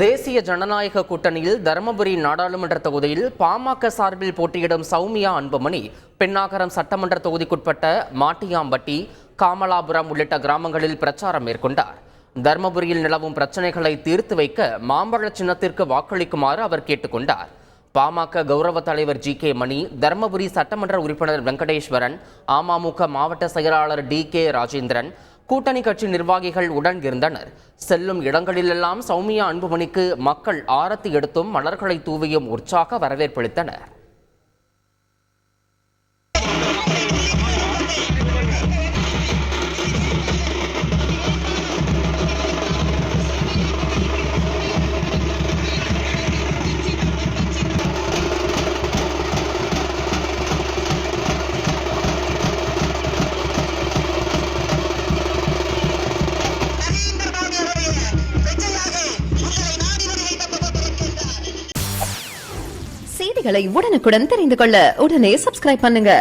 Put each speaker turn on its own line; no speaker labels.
தேசிய ஜனநாயக கூட்டணியில் தருமபுரி நாடாளுமன்ற தொகுதியில் பாமக சார்பில் போட்டியிடும் சௌமியா அன்புமணி பென்னாகரம் சட்டமன்ற தொகுதிக்குட்பட்ட மாட்டியாம்பட்டி, காமலாபுரம் உள்ளிட்ட கிராமங்களில் பிரச்சாரம் மேற்கொண்டார். தருமபுரியில் நிலவும் பிரச்சனைகளை தீர்த்து வைக்க மாம்பழ சின்னத்திற்கு வாக்களிக்குமாறு அவர் கேட்டுக்கொண்டார். பாமக கௌரவ தலைவர் ஜி.கே. மணி, தருமபுரி சட்டமன்ற உறுப்பினர் வெங்கடேஸ்வரன், அமமுக மாவட்ட செயலாளர் டி.கே. ராஜேந்திரன், கூட்டணி கட்சி நிர்வாகிகள் உடன் இருந்தனர். செல்லும் இடங்களிலெல்லாம் சௌமியா அன்புமணிக்கு மக்கள் ஆரத்தி எடுத்தும் மலர்களை தூவியும் உற்சாக வரவேற்பளித்தனர்.
செய்திகளை உடனுக்குடன் தெரிந்து கொள்ள உடனே சப்ஸ்கிரைப் பண்ணுங்க.